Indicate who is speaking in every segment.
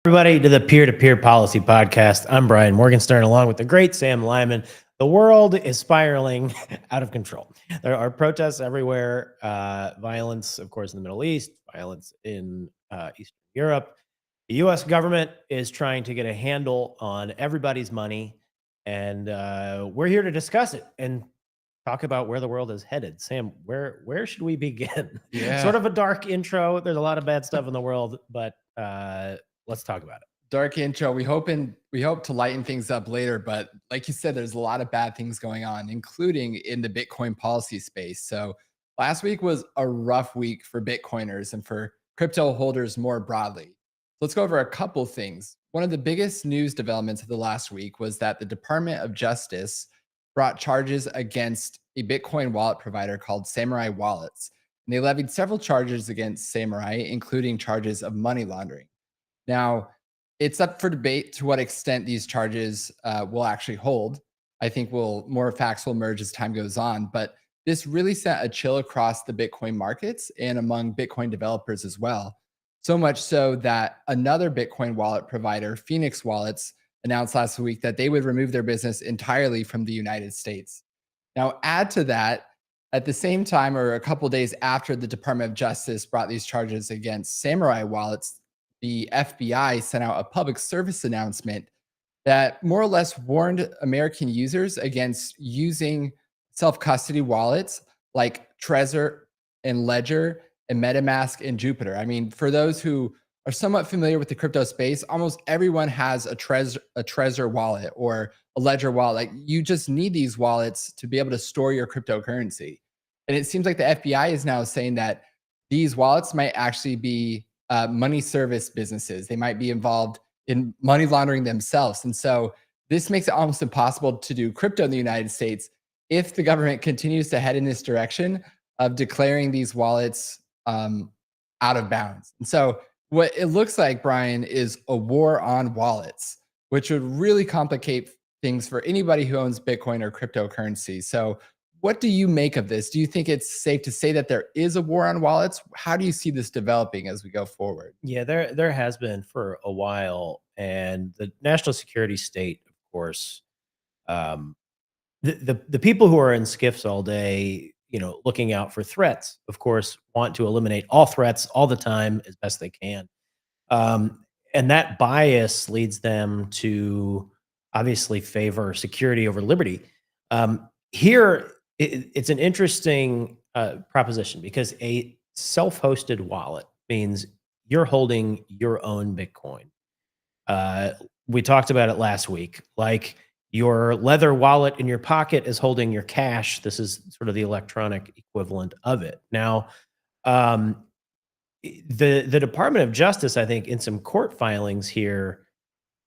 Speaker 1: Everybody to the Peer-to-Peer Policy Podcast. I'm Brian Morgenstern, along with the great Sam Lyman. The world is spiraling out of control. There are protests everywhere, violence, of course, in the Middle East, violence in Eastern Europe. The U.S. government is trying to get a handle on everybody's money, and we're here to discuss it and talk about where the world is headed. Sam, where should we begin? Sort
Speaker 2: Yeah,
Speaker 1: of a dark intro. There's a lot of bad stuff in the world, but let's talk about it.
Speaker 2: dark intro. We hope to lighten things up later, but like you said, there's a lot of bad things going on, including in the Bitcoin policy space. So last week was a rough week for Bitcoiners and for crypto holders more broadly. Let's go over a couple things. One of the biggest news developments of the last week was that the Department of Justice brought charges against a Bitcoin wallet provider called Samurai Wallets. And they levied several charges against Samurai, including charges of money laundering. Now, it's up for debate to what extent these charges will actually hold. I think more facts will emerge as time goes on, but this really sent a chill across the Bitcoin markets and among Bitcoin developers as well. So much so that another Bitcoin wallet provider, Phoenix Wallets, announced last week that they would remove their business entirely from the United States. Now, add to that, at the same time, or a couple days after the Department of Justice brought these charges against Samurai Wallets, the FBI sent out a public service announcement that more or less warned American users against using self-custody wallets like Trezor and Ledger and MetaMask and Jupiter. I mean, for those who are somewhat familiar with the crypto space, almost everyone has a Trezor wallet or a Ledger wallet. Like, you just need these wallets to be able to store your cryptocurrency. And it seems like the FBI is now saying that these wallets might actually be money service businesses. They might be involved in money laundering themselves. And so this makes it almost impossible to do crypto in the United States if the government continues to head in this direction of declaring these wallets out of bounds. And so what it looks like, Brian, is a war on wallets, which would really complicate things for anybody who owns Bitcoin or cryptocurrency. So what do you make of this? Do you think it's safe to say that there is a war on wallets? How do you see this developing as we go forward?
Speaker 1: Yeah, there has been for a while, and the national security state, of course, um, the people who are in skiffs all day, looking out for threats, of course, want to eliminate all threats all the time as best they can, and that bias leads them to obviously favor security over liberty. Here, it's an interesting proposition because a self-hosted wallet means you're holding your own Bitcoin. Uh, we talked about it last week. Like, your leather wallet in your pocket is holding your cash. This is sort of the electronic equivalent of it. Now, um, the Department of Justice, I think, in some court filings here,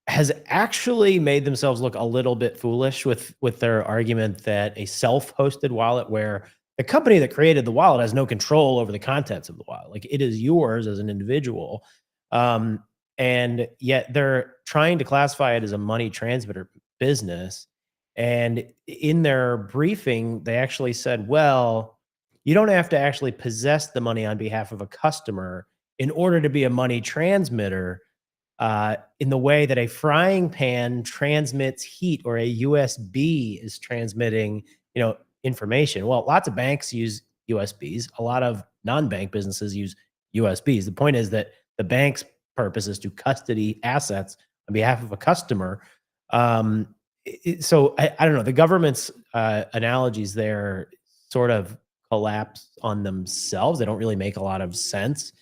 Speaker 1: has actually made themselves look a little bit foolish with their argument that a self-hosted wallet, where the company that created the wallet has no control over the contents of the wallet, like, it is yours as an individual, and yet they're trying to classify it as a money transmitter business. And in their briefing, they actually said, well, you don't have to actually possess the money on behalf of a customer in order to be a money transmitter, in the way that a frying pan transmits heat or a USB is transmitting, information. Well, lots of banks use USBs. A lot of non-bank businesses use USBs. The point is that the bank's purpose is to custody assets on behalf of a customer. So I don't know. The government's analogies there sort of collapse on themselves. They don't really make a lot of sense.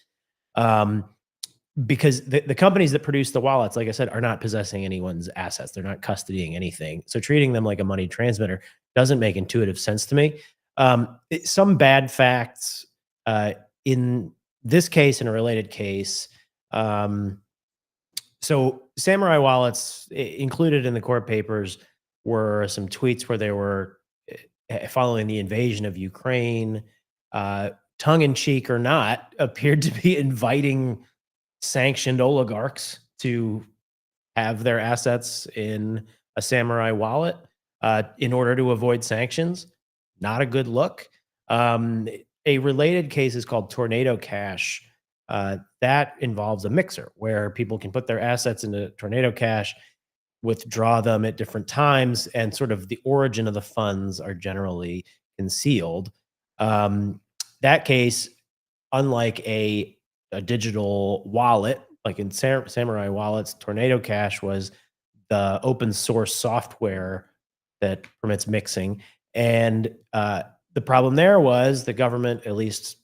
Speaker 1: Because the companies that produce the wallets, like I said, are not possessing anyone's assets. They're not custodying anything. So treating them like a money transmitter doesn't make intuitive sense to me. Some bad facts in this case and a related case. So Samurai Wallets, included in the court papers, were some tweets where they were following the invasion of Ukraine, tongue in cheek or not, appeared to be inviting sanctioned oligarchs to have their assets in a Samurai wallet in order to avoid sanctions. Not a good look. A related case is called Tornado Cash. that involves a mixer where people can put their assets into Tornado Cash, withdraw them at different times, and sort of the origin of the funds are generally concealed. That case, unlike a digital wallet, like in Samurai wallets, Tornado Cash was the open source software that permits mixing. And the problem there was the government, at least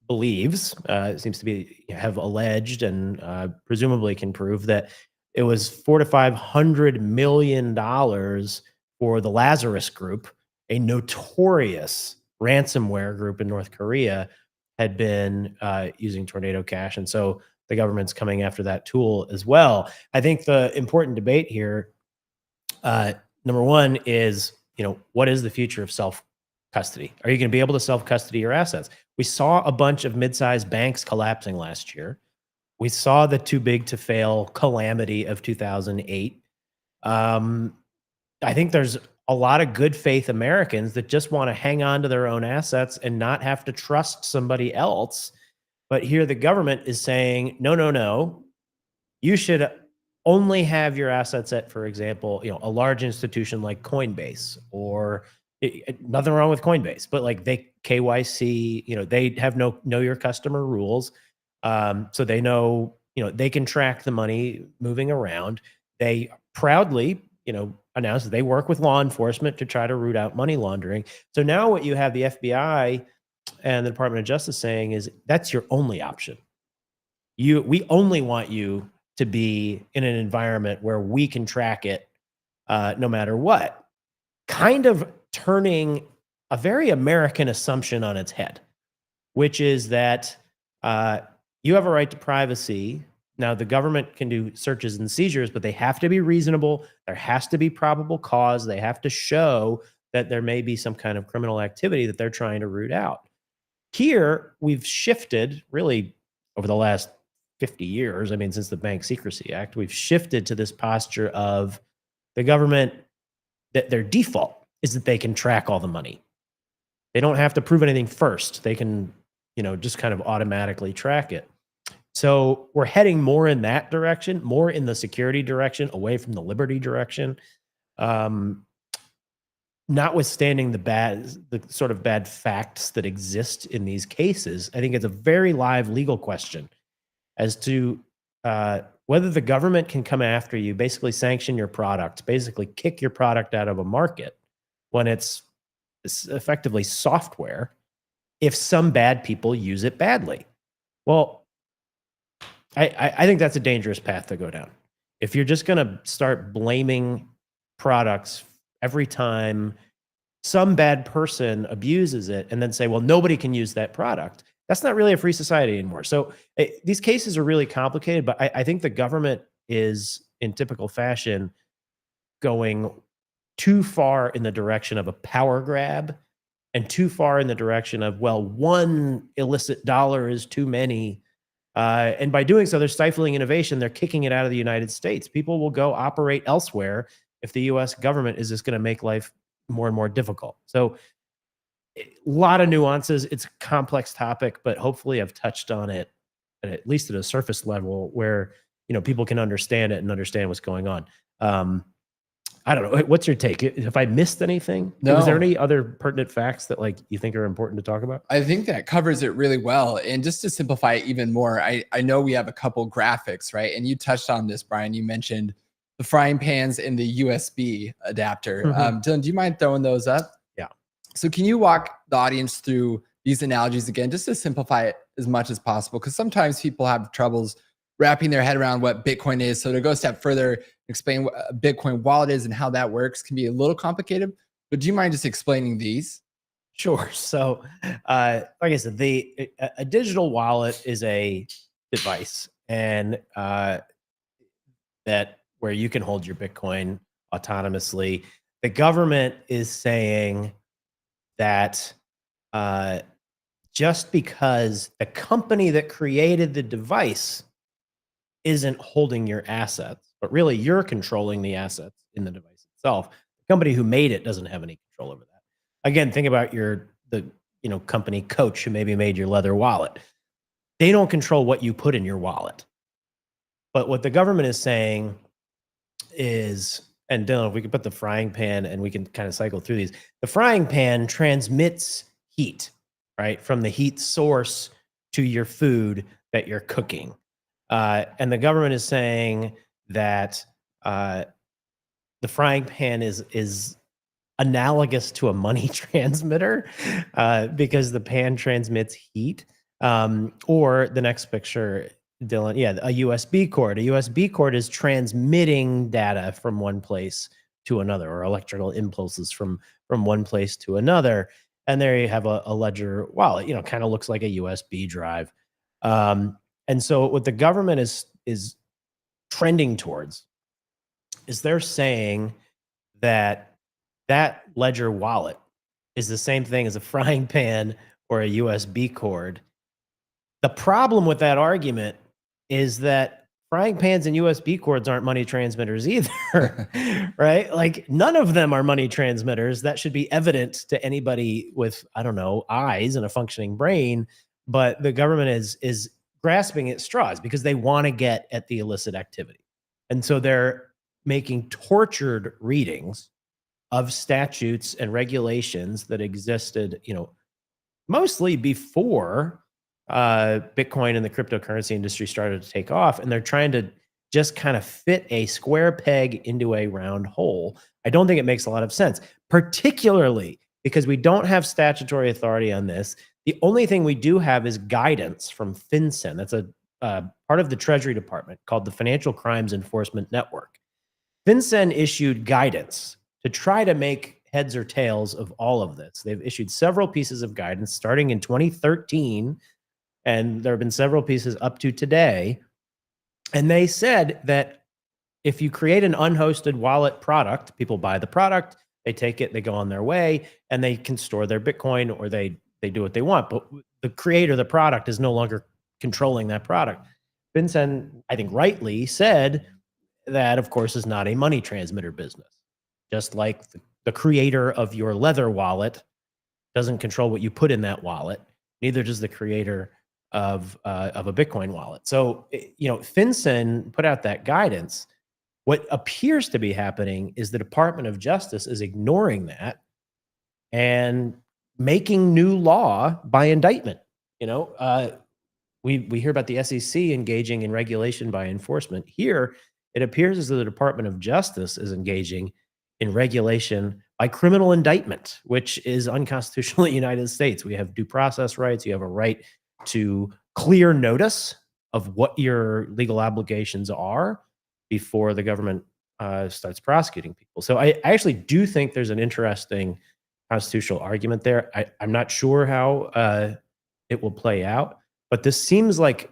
Speaker 1: believes, it seems to be have alleged and presumably can prove that it was $400 to $500 million for the Lazarus Group, a notorious ransomware group in North Korea, had been using Tornado Cash, and so the government's coming after that tool as well. I think the important debate here, number one, is what is the future of self custody? Are you going to be able to self custody your assets? We saw a bunch of mid-sized banks collapsing last year. We saw the too big to fail calamity of 2008. I think there's a lot of good faith Americans that just want to hang on to their own assets and not have to trust somebody else. But here the government is saying, no, no, no, you should only have your assets at, for example, a large institution like Coinbase, or nothing wrong with Coinbase, but like they KYC, they have know your customer rules. So they know, they can track the money moving around. They proudly, announce that they work with law enforcement to try to root out money laundering. So now what you have the FBI and the Department of Justice saying is that's your only option. We only want you to be in an environment where we can track it no matter what, kind of turning a very American assumption on its head, which is that you have a right to privacy. Now, the government can do searches and seizures, but they have to be reasonable. There has to be probable cause. They have to show that there may be some kind of criminal activity that they're trying to root out. Here, we've shifted really over the last 50 years. I mean, since the Bank Secrecy Act, we've shifted to this posture of the government, that their default is that they can track all the money. They don't have to prove anything first. They can, just kind of automatically track it. So we're heading more in that direction, more in the security direction, away from the liberty direction. Notwithstanding the sort of bad facts that exist in these cases, I think it's a very live legal question as to whether the government can come after you, basically sanction your product, basically kick your product out of a market when it's effectively software, if some bad people use it badly. Well, I think that's a dangerous path to go down. If you're just going to start blaming products every time some bad person abuses it and then say, well, nobody can use that product, that's not really a free society anymore. So these cases are really complicated, but I think the government is, in typical fashion, going too far in the direction of a power grab and too far in the direction of, well, one illicit dollar is too many. And by doing so, they're stifling innovation. They're kicking it out of the United States. People will go operate elsewhere if the US government is just going to make life more and more difficult. So a lot of nuances. It's a complex topic, but hopefully I've touched on it at least at a surface level where, people can understand it and understand what's going on. I don't know. What's your take? Have I missed anything?
Speaker 2: No.
Speaker 1: Was there any other pertinent facts that you think are important to talk about?
Speaker 2: I think that covers it really well. And just to simplify it even more, I know we have a couple graphics, right? And you touched on this, Brian. You mentioned the frying pans and the USB adapter. Dylan, do you mind throwing those up?
Speaker 1: Yeah.
Speaker 2: So can you walk the audience through these analogies again, just to simplify it as much as possible? Because sometimes people have troubles wrapping their head around what Bitcoin is. So to go a step further, explain what a Bitcoin wallet is and how that works can be a little complicated, but do you mind just explaining these?
Speaker 1: Sure. So, like I said, a digital wallet is a device, and that where you can hold your Bitcoin autonomously. The government is saying that just because the company that created the device isn't holding your assets, but really you're controlling the assets in the device itself. The company who made it doesn't have any control over that. Again, think about the company Coach who maybe made your leather wallet. they don't control what you put in your wallet. But what the government is saying is, and Dylan, if we could put the frying pan and we can kind of cycle through these, the frying pan transmits heat, right, from the heat source to your food that you're cooking. And the government is saying that the frying pan is analogous to a money transmitter because the pan transmits heat. Or the next picture, Dylan, yeah, a USB cord. A USB cord is transmitting data from one place to another, or electrical impulses from one place to another. And there you have a Ledger wallet. Kind of looks like a USB drive. And so what the government is trending towards is they're saying that Ledger wallet is the same thing as a frying pan or a USB cord. The problem with that argument is that frying pans and USB cords aren't money transmitters either, right? Like none of them are money transmitters. That should be evident to anybody with, I don't know, eyes and a functioning brain. But the government is grasping at straws because they want to get at the illicit activity. And so they're making tortured readings of statutes and regulations that existed, mostly before Bitcoin and the cryptocurrency industry started to take off. And they're trying to just kind of fit a square peg into a round hole. I don't think it makes a lot of sense, particularly because we don't have statutory authority on this. The only thing we do have is guidance from FinCEN. That's a part of the Treasury Department called the Financial Crimes Enforcement Network. FinCEN issued guidance to try to make heads or tails of all of this. They've issued several pieces of guidance starting in 2013, and there have been several pieces up to today. And they said that if you create an unhosted wallet product, people buy the product, they take it, they go on their way, and they can store their Bitcoin or they do what they want. But the creator of the product is no longer controlling that product. FinCEN, I think rightly, said that, of course, is not a money transmitter business. Just like the creator of your leather wallet doesn't control what you put in that wallet, neither does the creator of a Bitcoin wallet. So, FinCEN put out that guidance. What appears to be happening is the Department of Justice is ignoring that and making new law by indictment. We hear about the SEC engaging in regulation by enforcement. Here, it appears as though the Department of Justice is engaging in regulation by criminal indictment, which is unconstitutional in the United States. We have due process rights. You have a right to clear notice of what your legal obligations are before the government starts prosecuting people. So I actually do think there's an interesting constitutional argument there. I'm not sure how it will play out, but this seems like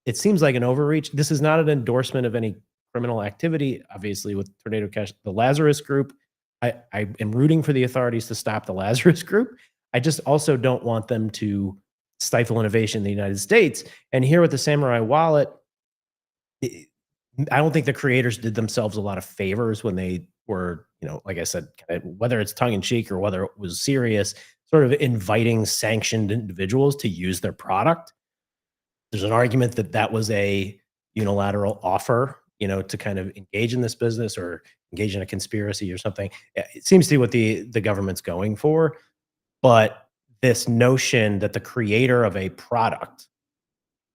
Speaker 1: an overreach. This is not an endorsement of any criminal activity. Obviously, with Tornado Cash, the Lazarus Group, I am rooting for the authorities to stop the Lazarus Group. I just also don't want them to stifle innovation in the United States. And here with the Samurai Wallet, I don't think the creators did themselves a lot of favors when they were, like I said, whether it's tongue in cheek or whether it was serious, sort of inviting sanctioned individuals to use their product. There's an argument that that was a unilateral offer, to kind of engage in this business or engage in a conspiracy or something. It seems to be what the government's going for. But this notion that the creator of a product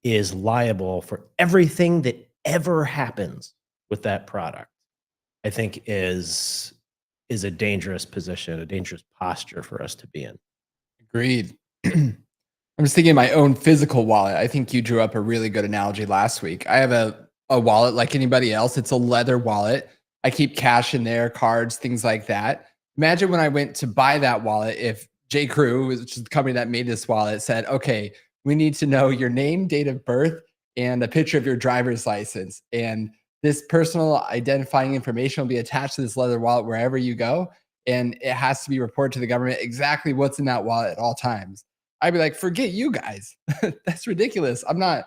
Speaker 1: is liable for everything that ever happens with that product, I think is a dangerous position, a dangerous posture for us to be in.
Speaker 2: Agreed. I'm just thinking of my own physical wallet. I think you drew up a really good analogy last week. I have a wallet like anybody else. It's a leather wallet. I keep cash in there, cards, things like that. Imagine when I went to buy that wallet, if J. Crew, which is the company that made this wallet, said, okay, we need to know your name, date of birth, and a picture of your driver's license. And this personal identifying information will be attached to this leather wallet wherever you go. And it has to be reported to the government exactly what's in that wallet at all times. I'd be like, forget you guys. That's ridiculous. I'm not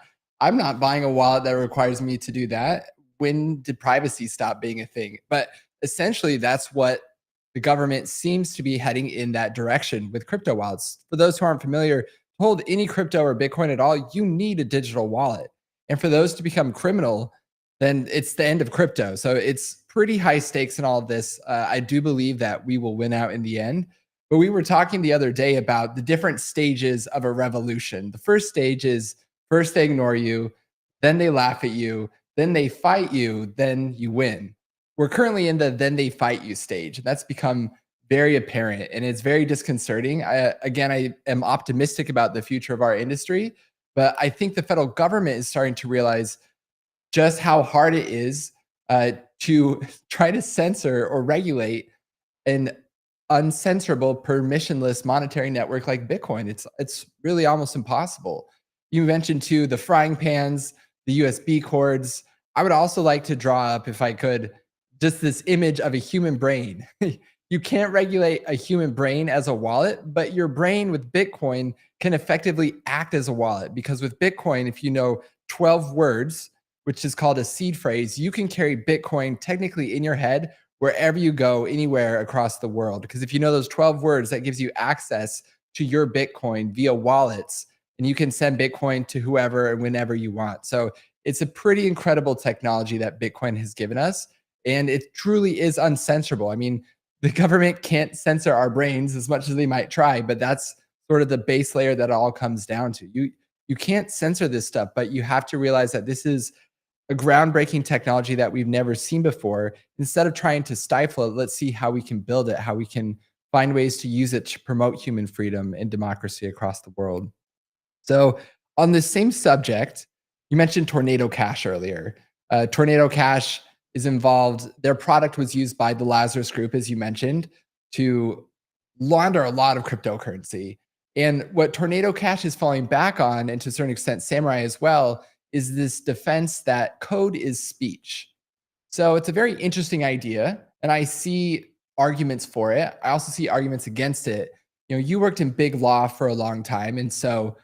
Speaker 2: buying a wallet that requires me to do that. When did privacy stop being a thing? But essentially, that's what the government seems to be heading in that direction with crypto wallets. For those who aren't familiar, hold any crypto or Bitcoin at all, you need a digital wallet. And for those to become criminal, then it's the end of crypto. So it's pretty high stakes in all of this. I do believe that we will win out in the end. But we were talking the other day about the different stages of a revolution. The first stage is first they ignore you, then they laugh at you, then they fight you, then you win. We're currently in the then they fight you stage. That's become very apparent and it's very disconcerting. I am optimistic about the future of our industry, but I think the federal government is starting to realize just how hard it is to try to censor or regulate an uncensorable, permissionless monetary network like Bitcoin. It's really almost impossible. You mentioned too the frying pans, the USB cords. I would also like to draw up, if I could, just this image of a human brain. You can't regulate a human brain as a wallet, but your brain with Bitcoin can effectively act as a wallet because with Bitcoin, if you know 12 words, which is called a seed phrase, you can carry Bitcoin technically in your head wherever you go, anywhere across the world. Because if you know those 12 words, that gives you access to your Bitcoin via wallets, and you can send Bitcoin to whoever and whenever you want. So it's a pretty incredible technology that Bitcoin has given us. And it truly is uncensorable. I mean, the government can't censor our brains as much as they might try, but that's sort of the base layer that it all comes down to. You can't censor this stuff, but you have to realize that this is a groundbreaking technology that we've never seen before. Instead of trying to stifle it, let's see how we can build it, how we can find ways to use it to promote human freedom and democracy across the world. So, on the same subject, you mentioned Tornado Cash earlier. Tornado Cash is involved. Their product was used by the Lazarus Group, as you mentioned, to launder a lot of cryptocurrency. And what Tornado Cash is falling back on, and to a certain extent, Samurai as well, is this defense that code is speech. So it's a very interesting idea, and I see arguments for it. I also see arguments against it. You know, you worked in big law for a long time, and so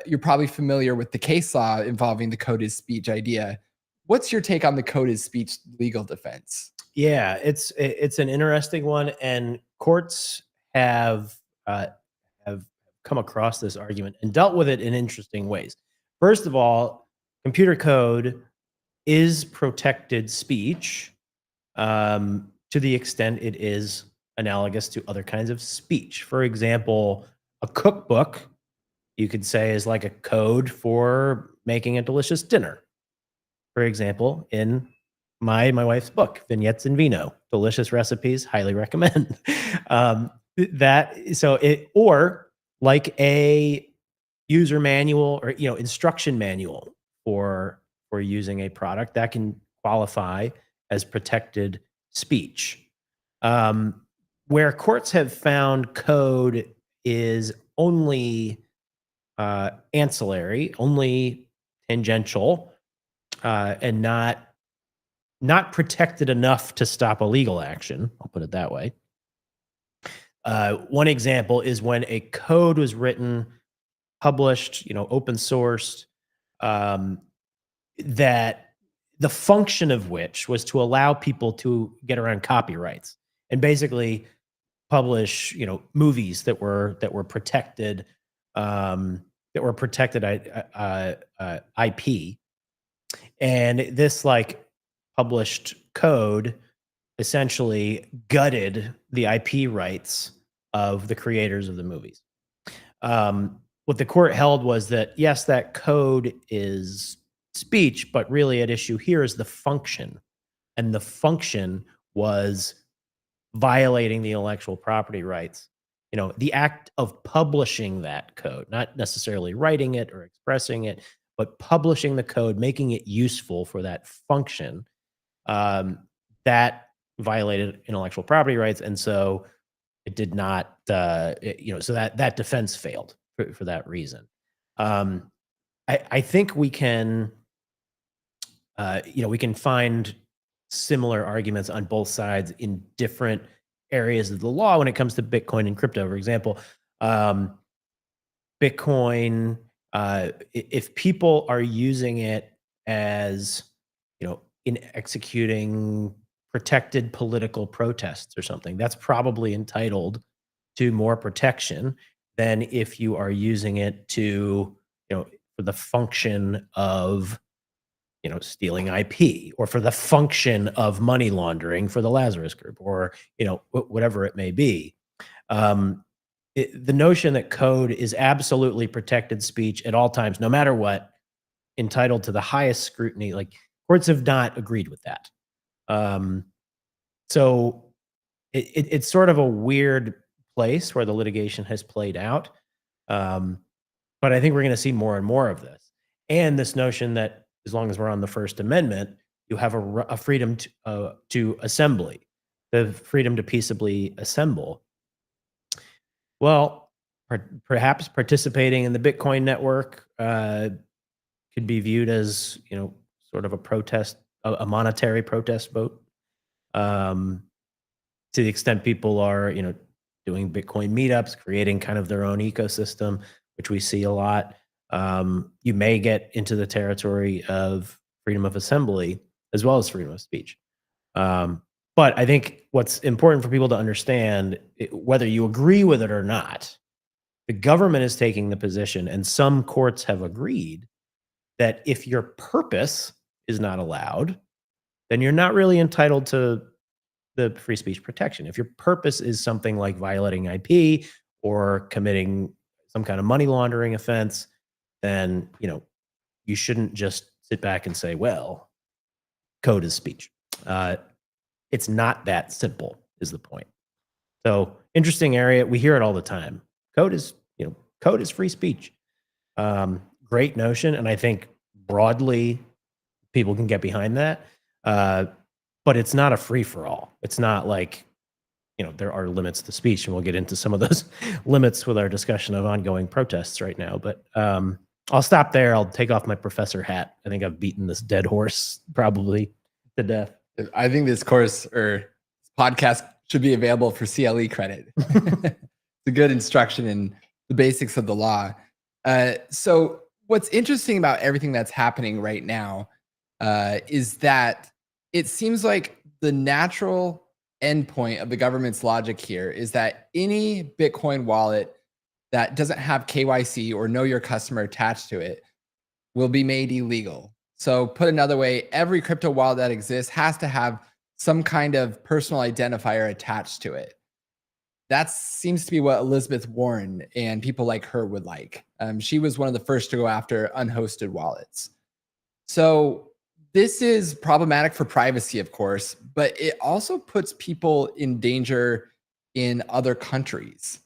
Speaker 2: you're probably familiar with the case law involving the code is speech idea. What's your take on the code is speech legal defense?
Speaker 1: Yeah, it's an interesting one, and courts have uh, have come across this argument and dealt with it in interesting ways. First of all, computer code is protected speech to the extent it is analogous to other kinds of speech. For example, a cookbook you could say is like a code for making a delicious dinner. For example, in my wife's book, Vignettes in Vino, delicious recipes, highly recommend. That so it or like a user manual or instruction manual for using a product that can qualify as protected speech. Um, where courts have found code is only ancillary, only tangential, and not protected enough to stop a legal action. I'll put it that way. One example is when a code was written, published, open sourced, um, that the function of which was to allow people to get around copyrights and basically publish, movies that were protected, IP, and this like published code essentially gutted the IP rights of the creators of the movies. What the court held was that yes, that code is speech, but really at issue here is the function, and the function was violating the intellectual property rights. The act of publishing that code, not necessarily writing it or expressing it, but publishing the code, making it useful for that function, that violated intellectual property rights, and so it did not. So that defense failed for that reason. Um, I think we can find similar arguments on both sides in different areas of the law when it comes to Bitcoin and crypto. For example, um, Bitcoin, if people are using it as, in executing protected political protests or something, that's probably entitled to more protection than if you are using it to, for the function of, stealing IP, or for the function of money laundering for the Lazarus Group, or, whatever it may be. Um, the notion that code is absolutely protected speech at all times, no matter what, entitled to the highest scrutiny, like, courts have not agreed with that. Um, so it's sort of a weird place where the litigation has played out. Um, but I think we're going to see more and more of this, and this notion that as long as we're on the First Amendment, you have a freedom to assembly, the freedom to peaceably assemble. Well, perhaps participating in the Bitcoin network could be viewed as, sort of a protest, a monetary protest vote. Um, to the extent people are, doing Bitcoin meetups, creating kind of their own ecosystem, which we see a lot. You may get into the territory of freedom of assembly as well as freedom of speech. Um, but I think what's important for people to understand, whether you agree with it or not, the government is taking the position, and some courts have agreed that if your purpose is not allowed, then you're not really entitled to the free speech protection. If your purpose is something like violating IP or committing some kind of money laundering offense, then, you shouldn't just sit back and say, well, code is speech. Uh, it's not that simple, is the point. So, interesting area. We hear it all the time. Code is, code is free speech. Great notion. And I think broadly people can get behind that. Uh, but it's not a free for all. It's not like, there are limits to speech, and we'll get into some of those limits with our discussion of ongoing protests right now. But I'll stop there. I'll take off my professor hat. I think I've beaten this dead horse probably to death.
Speaker 2: I think this course or podcast should be available for CLE credit. It's a good instruction in the basics of the law. So what's interesting about everything that's happening right now is that it seems like the natural endpoint of the government's logic here is that any Bitcoin wallet that doesn't have KYC or know your customer attached to it will be made illegal. So put another way, every crypto wallet that exists has to have some kind of personal identifier attached to it. That seems to be what Elizabeth Warren and people like her would like. She was one of the first to go after unhosted wallets. So this is problematic for privacy, of course, but it also puts people in danger in other countries,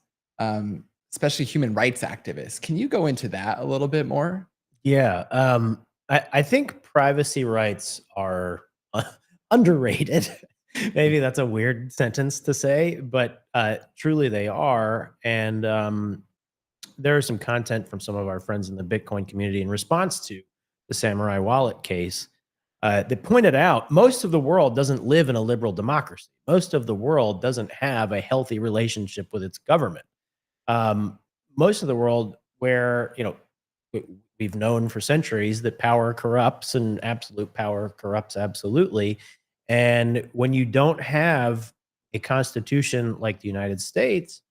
Speaker 2: especially human rights activists. Can you go into that a little bit more?
Speaker 1: Yeah. I think privacy rights are underrated. Maybe that's a weird sentence to say, but truly they are. And there is some content from some of our friends in the Bitcoin community in response to the Samurai Wallet case that pointed out most of the world doesn't live in a liberal democracy. Most of the world doesn't have a healthy relationship with its government. Um, Most of the world, where, we've known for centuries that power corrupts and absolute power corrupts absolutely. And when you don't have a constitution like the United States,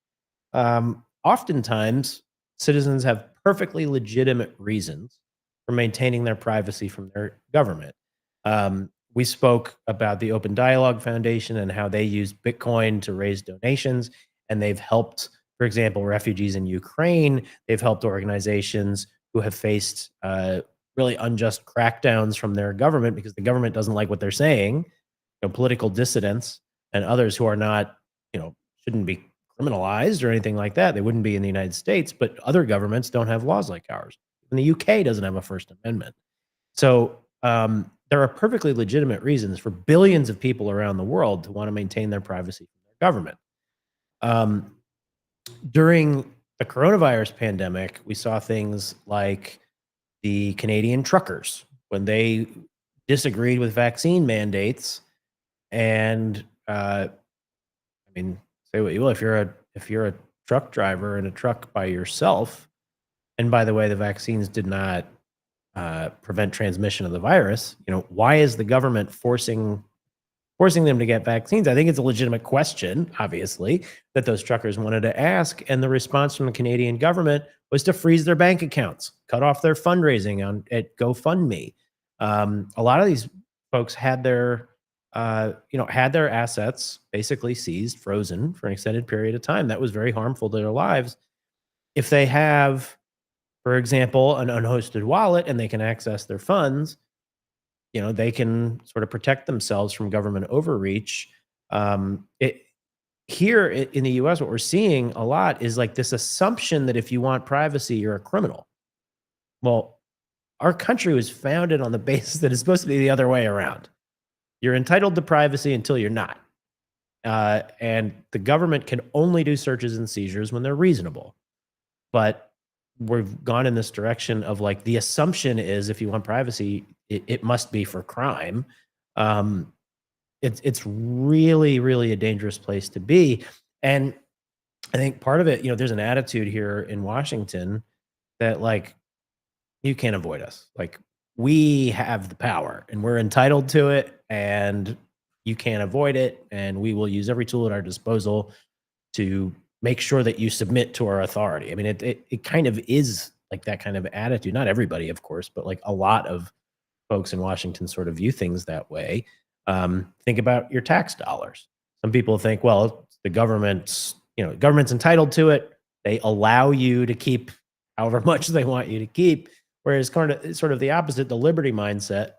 Speaker 1: oftentimes citizens have perfectly legitimate reasons for maintaining their privacy from their government. We spoke about the Open Dialogue Foundation and how they use Bitcoin to raise donations, and they've helped, for example, refugees in Ukraine. They've helped organizations who have faced really unjust crackdowns from their government because the government doesn't like what they're saying. Political dissidents and others who are not, shouldn't be criminalized or anything like that. They wouldn't be in the United States, but other governments don't have laws like ours. And the UK doesn't have a First Amendment. So there are perfectly legitimate reasons for billions of people around the world to want to maintain their privacy from their government. Um, During the coronavirus pandemic, we saw things like the Canadian truckers when they disagreed with vaccine mandates, and I mean, say what you will. If you're a truck driver in a truck by yourself, and by the way, the vaccines did not prevent transmission of the virus. Why is the government forcing them to get vaccines. I think it's a legitimate question, obviously, that those truckers wanted to ask. And the response from the Canadian government was to freeze their bank accounts, cut off their fundraising on at GoFundMe. A lot of these folks had their had their assets basically seized, frozen for an extended period of time. That was very harmful to their lives. If they have, for example, an unhosted wallet and they can access their funds, they can sort of protect themselves from government overreach. It Here in the US, what we're seeing a lot is like this assumption that if you want privacy, you're a criminal. Well, our country was founded on the basis that it's supposed to be the other way around. You're entitled to privacy until you're not. And the government can only do searches and seizures when they're reasonable. But we've gone in this direction of like the assumption is if you want privacy, it must be for crime. Um, it's really, really a dangerous place to be. And I think part of it, there's an attitude here in Washington that like you can't avoid us. Like we have the power and we're entitled to it and you can't avoid it. And we will use every tool at our disposal to make sure that you submit to our authority. I mean, it kind of is like that kind of attitude. Not everybody, of course, but like a lot of folks in Washington sort of view things that way. Think about your tax dollars. Some people think, well, the government's entitled to it. They allow you to keep however much they want you to keep. Whereas sort of the opposite, the liberty mindset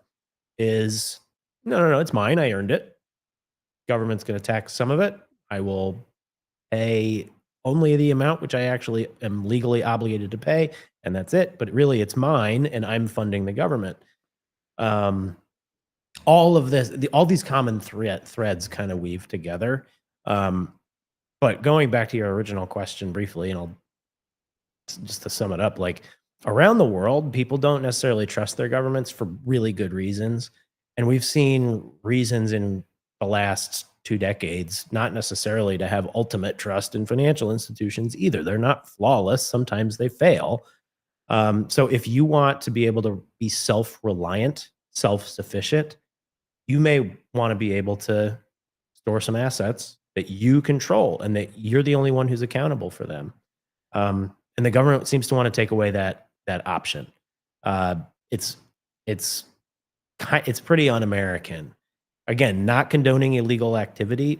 Speaker 1: is, no, it's mine. I earned it. Government's going to tax some of it. I will pay only the amount which I actually am legally obligated to pay, and that's it. But really, it's mine, and I'm funding the government. All of this, all these common threads kind of weave together. But going back to your original question briefly, and I'll just to sum it up, like around the world, people don't necessarily trust their governments for really good reasons. And we've seen reasons in the last 2 decades, not necessarily to have ultimate trust in financial institutions either. They're not flawless. Sometimes they fail. So if you want to be able to be self-reliant, self-sufficient, you may want to be able to store some assets that you control and that you're the only one who's accountable for them. And the government seems to want to take away that option. Uh, it's it's it's pretty un-American. Again, not condoning illegal activity,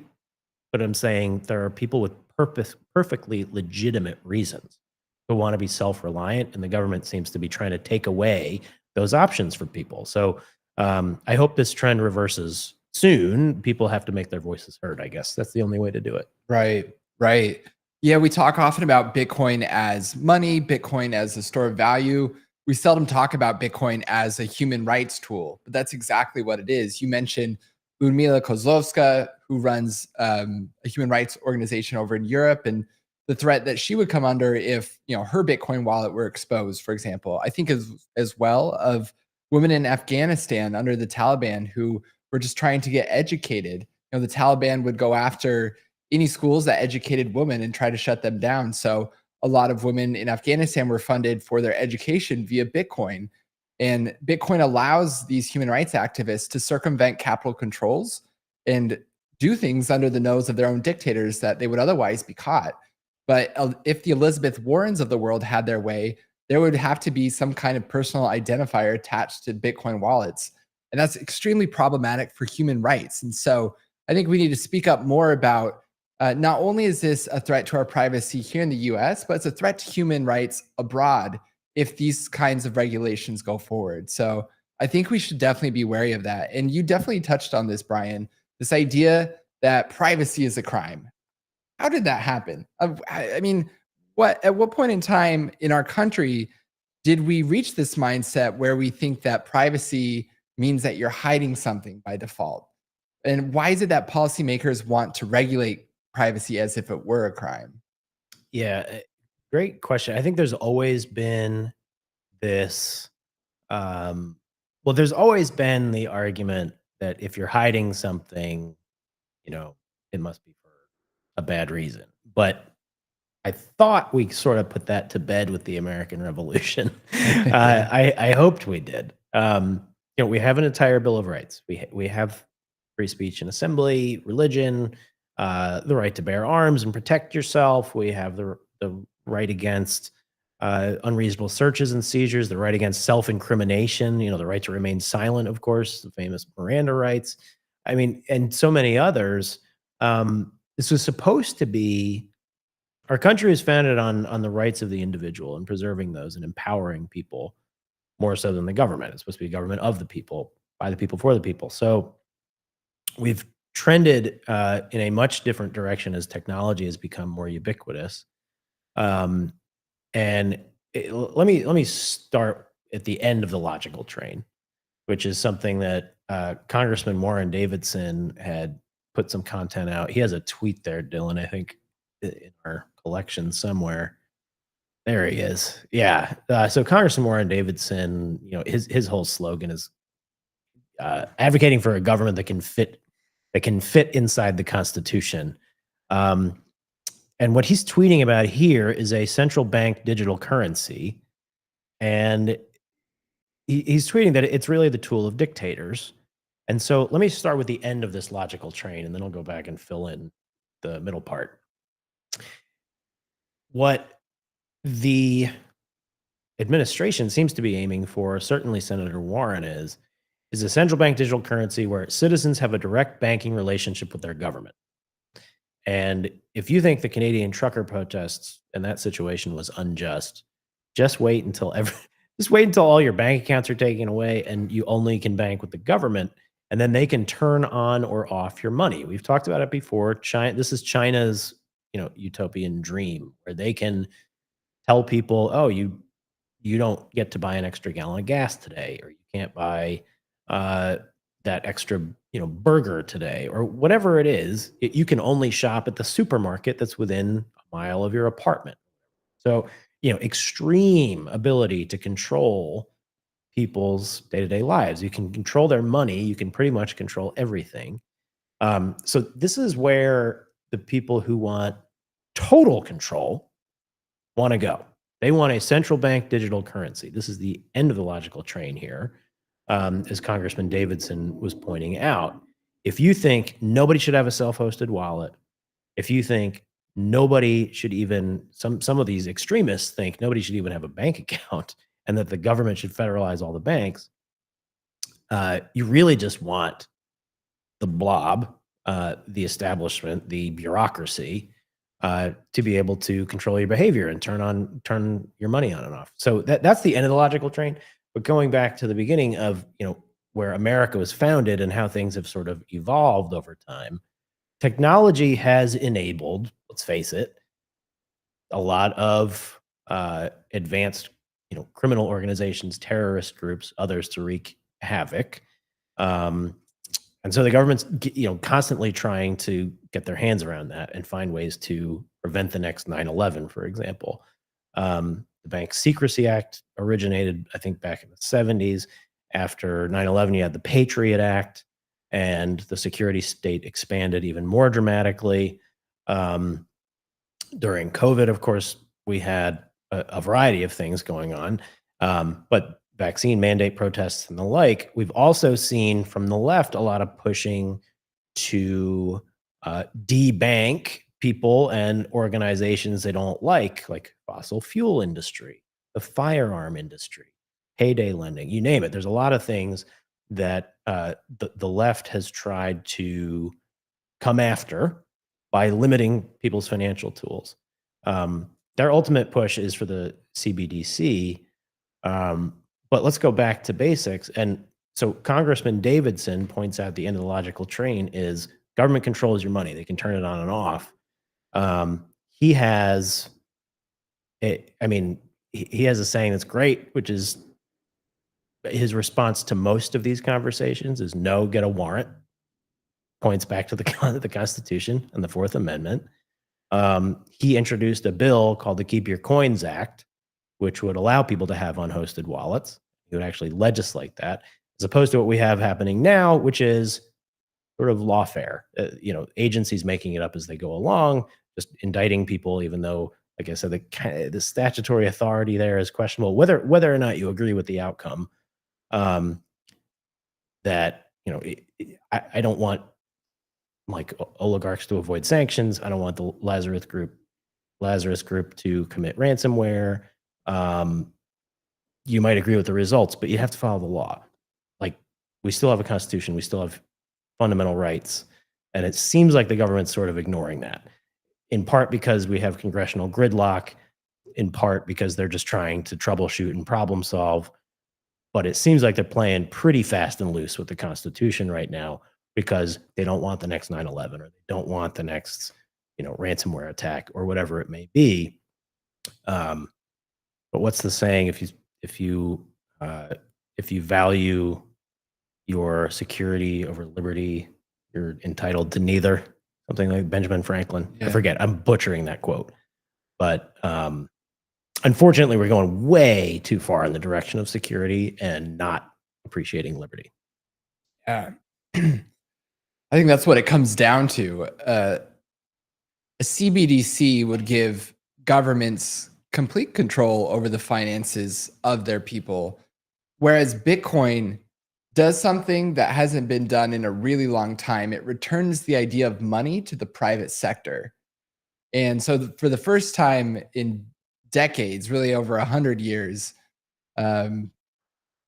Speaker 1: but I'm saying there are people with perfectly legitimate reasons who want to be self-reliant, and the government seems to be trying to take away those options for people. So I hope this trend reverses soon. People have to make their voices heard. I guess that's the only way to do it.
Speaker 2: Right, right. Yeah, we talk often about Bitcoin as money, Bitcoin as a store of value. We seldom talk about Bitcoin as a human rights tool, but that's exactly what it is. You mentioned Ludmila Kozlovska, who runs a human rights organization over in Europe, and the threat that she would come under if her Bitcoin wallet were exposed, for example. I think as well of women in Afghanistan under the Taliban who were just trying to get educated. The Taliban would go after any schools that educated women and try to shut them down. So a lot of women in Afghanistan were funded for their education via Bitcoin. And Bitcoin allows these human rights activists to circumvent capital controls and do things under the nose of their own dictators that they would otherwise be caught. But if the Elizabeth Warrens of the world had their way, there would have to be some kind of personal identifier attached to Bitcoin wallets. And that's extremely problematic for human rights. And so I think we need to speak up more about not only is this a threat to our privacy here in the US, but it's a threat to human rights abroad if these kinds of regulations go forward. So I think we should definitely be wary of that. And you definitely touched on this, Brian, this idea that privacy is a crime. How did that happen? I mean, at what point in time in our country did we reach this mindset where we think that privacy means that you're hiding something by default? And why is it that policymakers want to regulate privacy as if it were a crime?
Speaker 1: Yeah, great question. I think there's always been this. There's always been the argument that if you're hiding something, it must be for a bad reason. But I thought we sort of put that to bed with the American Revolution. I hoped we did. We have an entire Bill of Rights. We have free speech and assembly, religion, the right to bear arms and protect yourself. We have the right against unreasonable searches and seizures, the right against self-incrimination, the right to remain silent, of course, the famous Miranda rights. I mean, and so many others. This was supposed to be our country is founded on the rights of the individual and preserving those and empowering people more so than the government. It's supposed to be a government of the people, by the people, for the people. So we've trended in a much different direction as technology has become more ubiquitous. Um, and let me start at the end of the logical train, which is something that Congressman Warren Davidson had put some content out. He has a tweet there, Dylan, I think in our collection somewhere. There he is. Yeah. So Congressman Warren Davidson, his whole slogan is advocating for a government that can fit inside the Constitution. Um, and what he's tweeting about here is a central bank digital currency, and he's tweeting that it's really the tool of dictators. And so let me start with the end of this logical train, and then I'll go back and fill in the middle part. What the administration seems to be aiming for, certainly Senator Warren is a central bank digital currency where citizens have a direct banking relationship with their government. And if you think the Canadian trucker protests and that situation was unjust, just wait until just wait until all your bank accounts are taken away and you only can bank with the government, and then they can turn on or off your money. We've talked about it before. This is China's, utopian dream where they can tell people, "Oh, you don't get to buy an extra gallon of gas today, or you can't buy uh, that extra, burger today, or whatever it is. You can only shop at the supermarket that's within a mile of your apartment." So, extreme ability to control people's day-to-day lives. You can control their money. You can pretty much control everything. So this is where the people who want total control want to go. They want a central bank digital currency. This is the end of the logical train here, as Congressman Davidson was pointing out. If you think nobody should have a self-hosted wallet, if you think nobody should even some of these extremists think nobody should even have a bank account and that the government should federalize all the banks, you really just want the blob, the establishment, the bureaucracy, to be able to control your behavior and turn your money on and off. So that's the end of the logical train. But going back to the beginning of where America was founded and how things have sort of evolved over time, technology has enabled, let's face it, a lot of advanced, criminal organizations, terrorist groups, others to wreak havoc. Um, and so the government's, constantly trying to get their hands around that and find ways to prevent the next 9/11, for example. The Bank Secrecy Act originated, I think, back in the 70s. After 9/11, you had the Patriot Act, and the security state expanded even more dramatically. Um, During COVID, of course, we had a variety of things going on, but vaccine mandate protests and the like. We've also seen from the left a lot of pushing to debank people and organizations they don't like fossil fuel industry, the firearm industry, payday lending, you name it. There's a lot of things that the left has tried to come after by limiting people's financial tools. Their ultimate push is for the CBDC. But let's go back to basics. And so Congressman Davidson points out the end of the logical train is government controls your money. They can turn it on and off. He has, I mean, he has a saying that's great, which is his response to most of these conversations is no, get a warrant. Points back to the Constitution and the Fourth Amendment. He introduced a bill called the Keep Your Coins Act, which would allow people to have unhosted wallets. He would actually legislate that, as opposed to what we have happening now, which is sort of lawfare. Agencies making it up as they go along, just indicting people, even though, like I said, the statutory authority there is questionable. Whether or not you agree with the outcome, that I don't want like oligarchs to avoid sanctions. I don't want the Lazarus group to commit ransomware. Um, you might agree with the results, but you have to follow the law. Like, we still have a constitution, we still have fundamental rights, and it seems like the government's sort of ignoring that. In part because we have congressional gridlock, in part because they're just trying to troubleshoot and problem solve. But it seems like they're playing pretty fast and loose with the Constitution right now because they don't want the next 9/11, or they don't want the next, ransomware attack or whatever it may be. Um, but what's the saying? if you uh, if you value your security over liberty, you're entitled to neither. Something like Benjamin Franklin. I
Speaker 2: Yeah.
Speaker 1: forget. I'm butchering that quote, but unfortunately, we're going way too far in the direction of security and not appreciating liberty.
Speaker 2: Yeah. I think that's what it comes down to. A CBDC would give governments complete control over the finances of their people, whereas Bitcoin does something that hasn't been done in a really long time. It returns the idea of money to the private sector. And so, for the first time in decades, really over 100 years, um,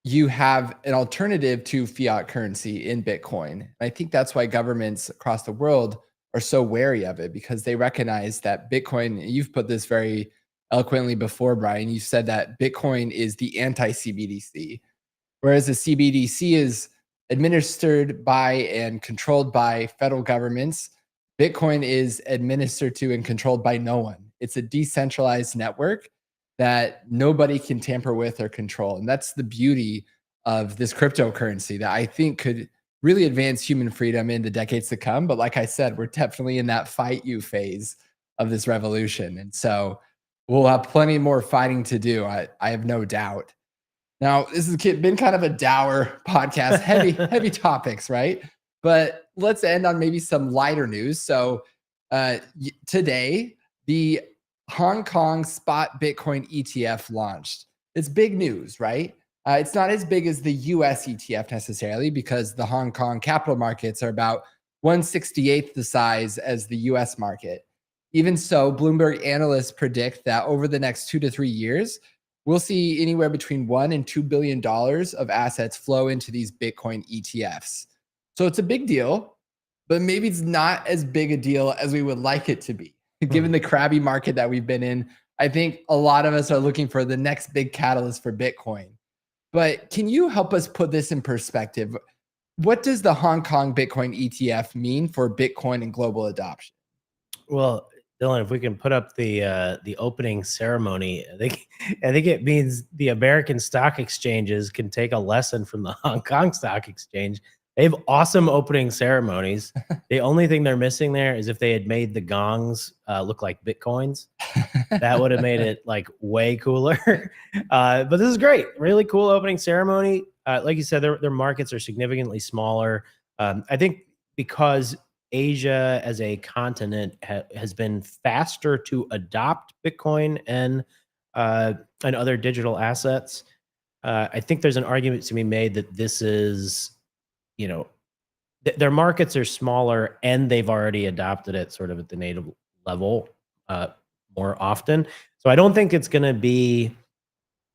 Speaker 2: you have an alternative to fiat currency in Bitcoin. And I think that's why governments across the world are so wary of it, because they recognize that Bitcoin, you've put this very eloquently before, Brian. You said that Bitcoin is the anti CBDC, whereas the CBDC is administered by and controlled by federal governments. Bitcoin is administered to and controlled by no one. It's a decentralized network that nobody can tamper with or control. And that's the beauty of this cryptocurrency that I think could really advance human freedom in the decades to come. But like I said, we're definitely in that fight you phase of this revolution. And so we'll have plenty more fighting to do. I have no doubt. Now, this has been kind of a dour podcast, heavy topics, right? But let's end on maybe some lighter news. So today, the Hong Kong spot Bitcoin ETF launched. It's big news, right? It's not as big as the US ETF necessarily, because the Hong Kong capital markets are about 1/68th the size as the US market. Even so, Bloomberg analysts predict that over the next 2 to 3 years, we'll see anywhere between $1 and $2 billion of assets flow into these Bitcoin ETFs. So it's a big deal, but maybe it's not as big a deal as we would like it to be. Given the crabby market that we've been in, I think a lot of us are looking for the next big catalyst for Bitcoin. But can you help us put this in perspective? What does the Hong Kong Bitcoin ETF mean for Bitcoin and global adoption?
Speaker 1: Well, Dylan, if we can put up the opening ceremony, I think it means the American stock exchanges can take a lesson from the Hong Kong Stock Exchange. They have awesome opening ceremonies. The only thing they're missing there is if they had made the gongs look like Bitcoins. That would have made it like way cooler. But this is great. Really cool opening ceremony. Like you said, their markets are significantly smaller. I think because Asia as a continent has been faster to adopt Bitcoin and other digital assets. I think there's an argument to be made that this is, their markets are smaller and they've already adopted it sort of at the native level more often. So I don't think it's going to be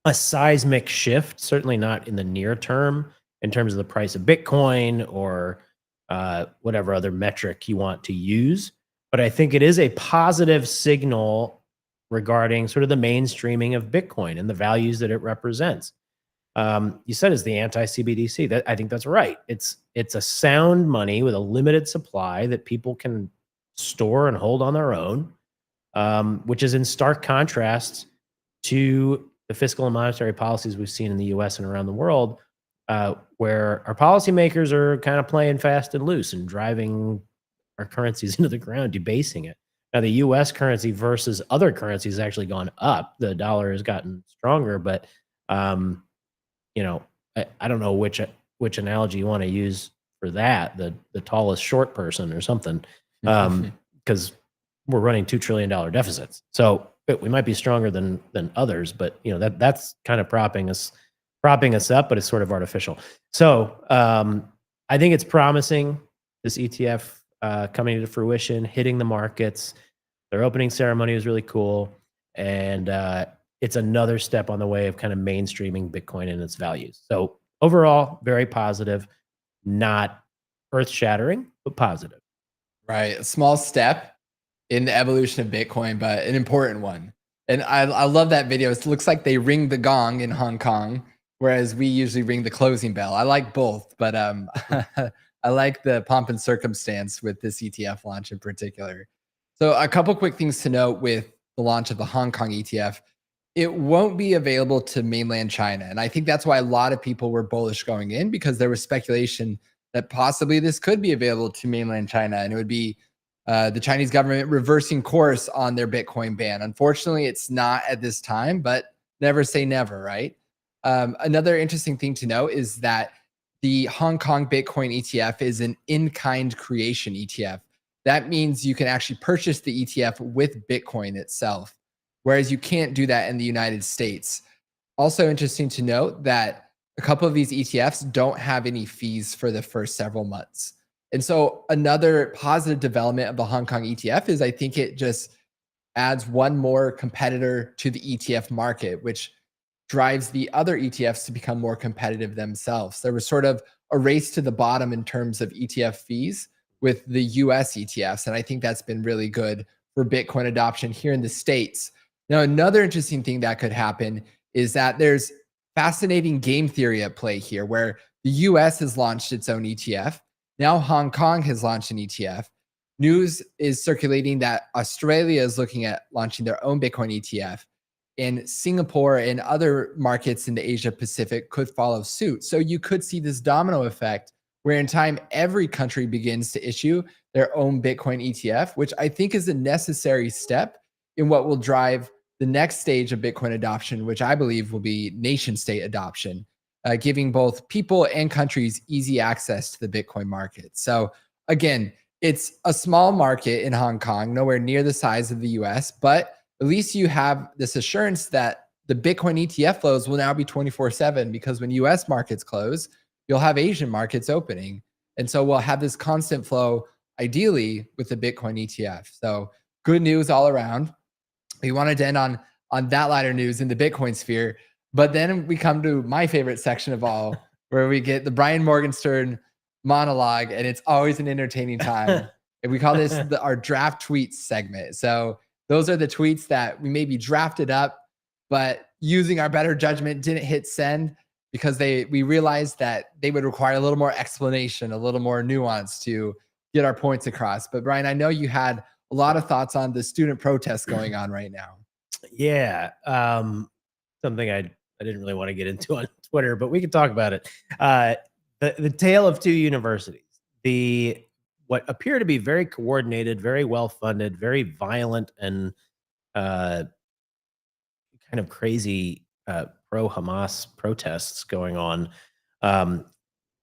Speaker 1: a seismic shift, certainly not in the near term in terms of the price of Bitcoin or whatever other metric you want to use. But I think it is a positive signal regarding sort of the mainstreaming of Bitcoin and the values that it represents. You said it's the anti-CBDC. That I think that's right. It's a sound money with a limited supply that people can store and hold on their own, which is in stark contrast to the fiscal and monetary policies we've seen in the U.S. and around the world, where our policymakers are kind of playing fast and loose and driving our currencies into the ground, debasing it. Now, the U.S. currency versus other currencies has actually gone up. The dollar has gotten stronger, but I don't know which analogy you want to use for that. The tallest short person or something, because we're running $2 trillion deficits. So we might be stronger than others, but that's kind of propping us up, but it's sort of artificial. So I think it's promising, this ETF coming to fruition, hitting the markets. Their opening ceremony was really cool. And it's another step on the way of kind of mainstreaming Bitcoin and its values. So overall, very positive, not earth shattering, but positive.
Speaker 2: Right. A small step in the evolution of Bitcoin, but an important one. And I love that video. It looks like they ring the gong in Hong Kong, whereas we usually ring the closing bell. I like both, but I like the pomp and circumstance with this ETF launch in particular. So a couple quick things to note with the launch of the Hong Kong ETF. It won't be available to mainland China. And I think that's why a lot of people were bullish going in, because there was speculation that possibly this could be available to mainland China. And it would be the Chinese government reversing course on their Bitcoin ban. Unfortunately, it's not at this time, but never say never, right? Another interesting thing to note is that the Hong Kong Bitcoin ETF is an in-kind creation ETF. That means you can actually purchase the ETF with Bitcoin itself, whereas you can't do that in the United States. Also interesting to note that a couple of these ETFs don't have any fees for the first several months. And so another positive development of the Hong Kong ETF is I think it just adds one more competitor to the ETF market, which drives the other ETFs to become more competitive themselves. There was sort of a race to the bottom in terms of ETF fees with the US ETFs. And I think that's been really good for Bitcoin adoption here in the States. Now, another interesting thing that could happen is that there's fascinating game theory at play here, where the US has launched its own ETF. Now, Hong Kong has launched an ETF. News is circulating that Australia is looking at launching their own Bitcoin ETF, and Singapore and other markets in the Asia Pacific could follow suit. So you could see this domino effect where in time every country begins to issue their own Bitcoin ETF, which I think is a necessary step in what will drive the next stage of Bitcoin adoption, which I believe will be nation state adoption, giving both people and countries easy access to the Bitcoin market. So again, it's a small market in Hong Kong, nowhere near the size of the US, but at least you have this assurance that the Bitcoin ETF flows will now be 24/7, because when US markets close, you'll have Asian markets opening. And so we'll have this constant flow, ideally, with the Bitcoin ETF. So good news all around. We wanted to end on that lighter news in the Bitcoin sphere. But then we come to my favorite section of all, where we get the Brian Morgenstern monologue, and it's always an entertaining time. And we call this our draft tweets segment. So those are the tweets that we maybe drafted up, but using our better judgment didn't hit send because we realized that they would require a little more explanation, a little more nuance to get our points across. But Brian, I know you had a lot of thoughts on the student protests going on right now.
Speaker 1: Yeah. Something I didn't really want to get into on Twitter, but we can talk about it. The tale of two universities. The what appear to be very coordinated, very well funded, very violent, and kind of crazy pro Hamas protests going on.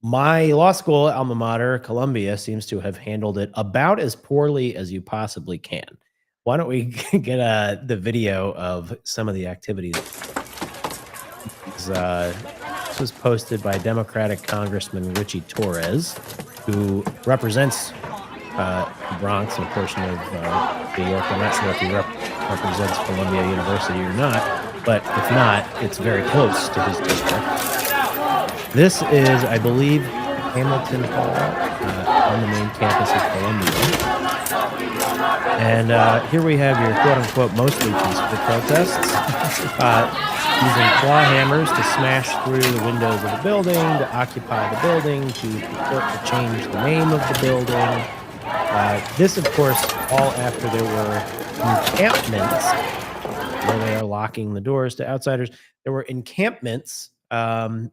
Speaker 1: My law school alma mater, Columbia, seems to have handled it about as poorly as you possibly can. Why don't we get the video of some of the activities? This was posted by Democratic Congressman Richie Torres, who represents the Bronx and a portion of New York. I'm not sure if he represents Columbia University or not, but if not, it's very close to his district. This is, I believe, Hamilton Hall on the main campus of Columbia. And here we have your quote-unquote mostly peaceful protests, using claw hammers to smash through the windows of the building, to occupy the building, to purport to change the name of the building. This, of course, all after there were encampments where they are locking the doors to outsiders. There were encampments full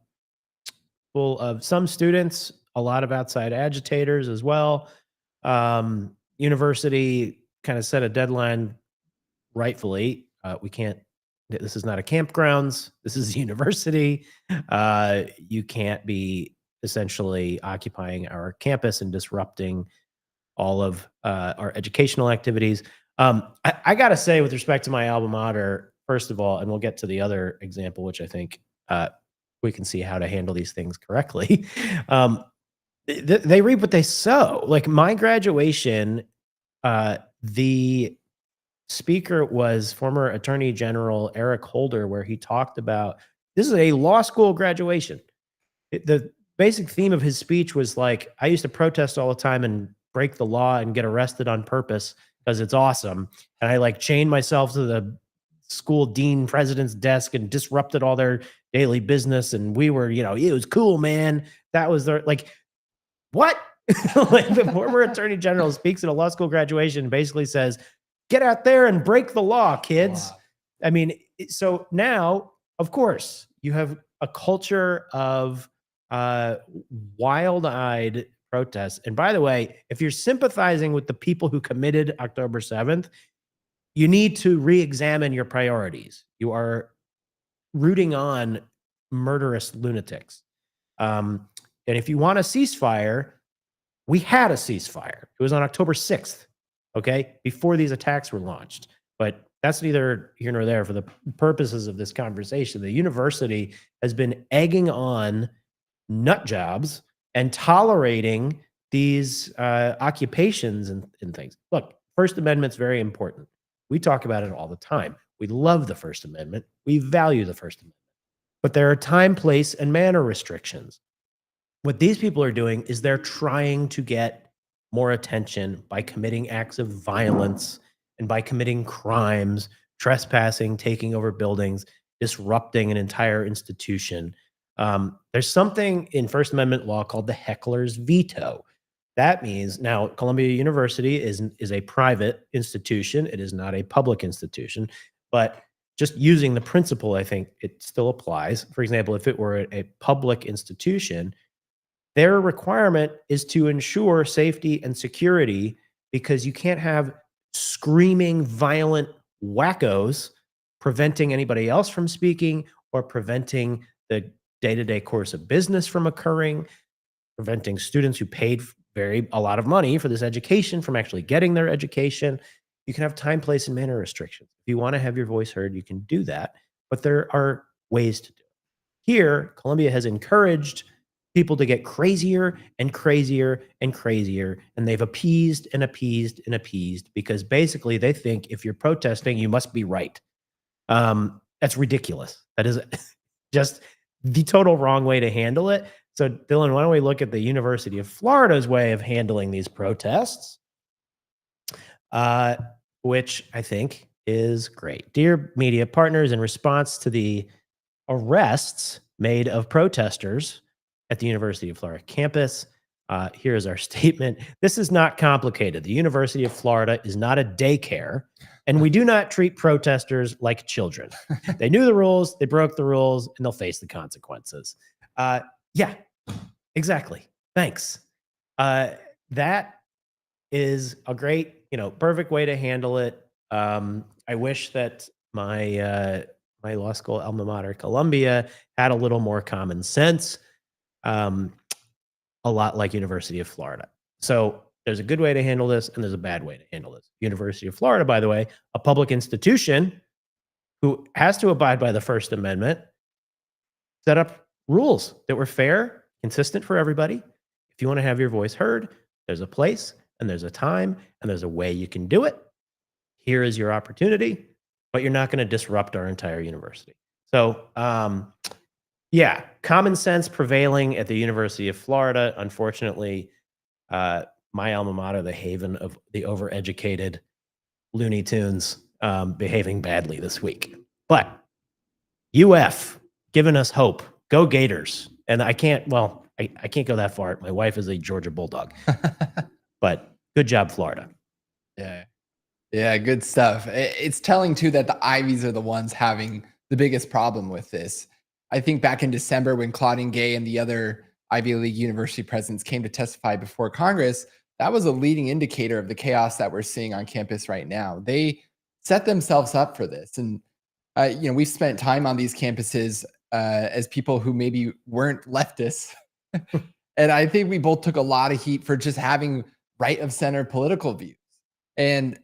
Speaker 1: of some students, a lot of outside agitators as well. University kind of set a deadline, rightfully. We can't. This is not a campgrounds. This is a university. You can't be essentially occupying our campus and disrupting all of our educational activities. I got to say, with respect to my alma mater, first of all, and we'll get to the other example, which I think we can see how to handle these things correctly. They reap what they sow. Like my graduation, the speaker was former Attorney General Eric Holder, where he talked about this is a law school graduation. The basic theme of his speech was like, I used to protest all the time and break the law and get arrested on purpose because it's awesome. And I like chained myself to the school dean president's desk and disrupted all their daily business. And we were, it was cool, man. That was their like, what? Like the former attorney general speaks at a law school graduation and basically says, get out there and break the law, kids.
Speaker 2: Wow.
Speaker 1: I mean, so now, of course, you have a culture of wild-eyed protests. And by the way, if you're sympathizing with the people who committed October 7th, you need to re-examine your priorities. You are rooting on murderous lunatics. And if you want a ceasefire, we had a ceasefire. It was on October 6th, okay, before these attacks were launched. But that's neither here nor there for the purposes of this conversation. The university has been egging on nut jobs and tolerating these occupations and things. Look, First Amendment's very important. We talk about it all the time. We love the First Amendment. We value the First Amendment. But there are time, place, and manner restrictions. What these people are doing is they're trying to get more attention by committing acts of violence and by committing crimes, trespassing, taking over buildings, disrupting an entire institution. There's something in First Amendment law called the heckler's veto. That means now Columbia University is a private institution. It is not a public institution, but just using the principle, I think it still applies. For example, if it were a public institution, their requirement is to ensure safety and security because you can't have screaming, violent wackos preventing anybody else from speaking or preventing the day-to-day course of business from occurring, preventing students who paid a lot of money for this education from actually getting their education. You can have time, place, and manner restrictions. If you want to have your voice heard, you can do that, but there are ways to do it. Here, Columbia has encouraged people to get crazier and crazier and crazier, and they've appeased and appeased and appeased because basically they think if you're protesting, you must be right. That's ridiculous. That is just the total wrong way to handle it. So, Dylan, why don't we look at the University of Florida's way of handling these protests, which I think is great. Dear media partners, in response to the arrests made of protesters at the University of Florida campus, here is our statement. This is not complicated. The University of Florida is not a daycare, and we do not treat protesters like children. They knew the rules, they broke the rules, and they'll face the consequences. Yeah, exactly. Thanks. That is a great, perfect way to handle it. I wish that my law school alma mater, Columbia, had a little more common sense. A lot like University of Florida. So there's a good way to handle this, and there's a bad way to handle this. University of Florida, by the way, a public institution who has to abide by the First Amendment, set up rules that were fair, consistent for everybody. If you want to have your voice heard, there's a place and there's a time and there's a way you can do it. Here is your opportunity, but you're not going to disrupt our entire university. So, yeah, common sense prevailing at the University of Florida. Unfortunately, my alma mater, the haven of the overeducated Looney Tunes, behaving badly this week. But UF giving us hope. Go Gators. And I can't go that far. My wife is a Georgia Bulldog. But good job, Florida.
Speaker 2: Yeah. Yeah, good stuff. It's telling too that the Ivies are the ones having the biggest problem with this. I think back in December when Claudine Gay and the other Ivy League university presidents came to testify before Congress, that was a leading indicator of the chaos that we're seeing on campus right now. They set themselves up for this. And, we've spent time on these campuses as people who maybe weren't leftists. And I think we both took a lot of heat for just having right of center political views. And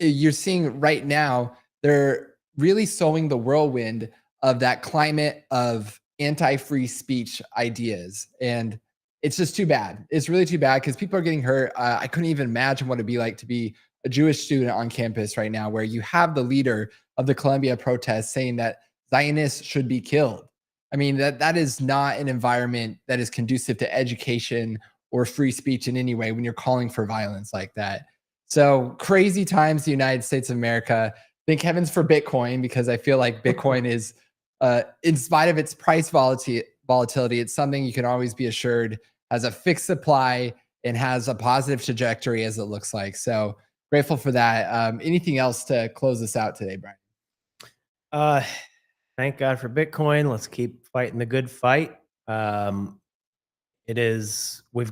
Speaker 2: you're seeing right now, they're really sowing the whirlwind of that climate of anti-free speech ideas. And it's just too bad. It's really too bad because people are getting hurt. I couldn't even imagine what it'd be like to be a Jewish student on campus right now, where you have the leader of the Columbia protests saying that Zionists should be killed. I mean, that is not an environment that is conducive to education or free speech in any way when you're calling for violence like that. So crazy times, the United States of America. Thank heavens for Bitcoin, because I feel like Bitcoin is, in spite of its price volatility, it's something you can always be assured has a fixed supply and has a positive trajectory as it looks like. So grateful for that. Anything else to close this out today, Brian?
Speaker 1: Uh, thank God for Bitcoin. Let's keep fighting the good fight. We've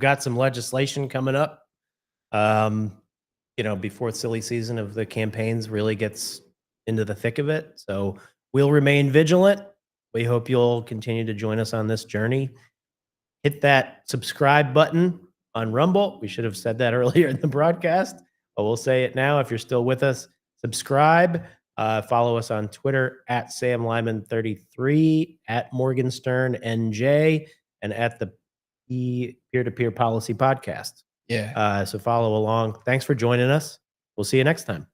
Speaker 1: got some legislation coming up. Before silly season of the campaigns really gets into the thick of it. So we'll remain vigilant. We hope you'll continue to join us on this journey. Hit that subscribe button on Rumble. We should have said that earlier in the broadcast, but we'll say it now. If you're still with us, subscribe. Follow us on Twitter at Sam Lyman 33, at Morgan Stern NJ, and at the Peer-to-Peer Policy Podcast.
Speaker 2: Yeah.
Speaker 1: So follow along. Thanks for joining us. We'll see you next time.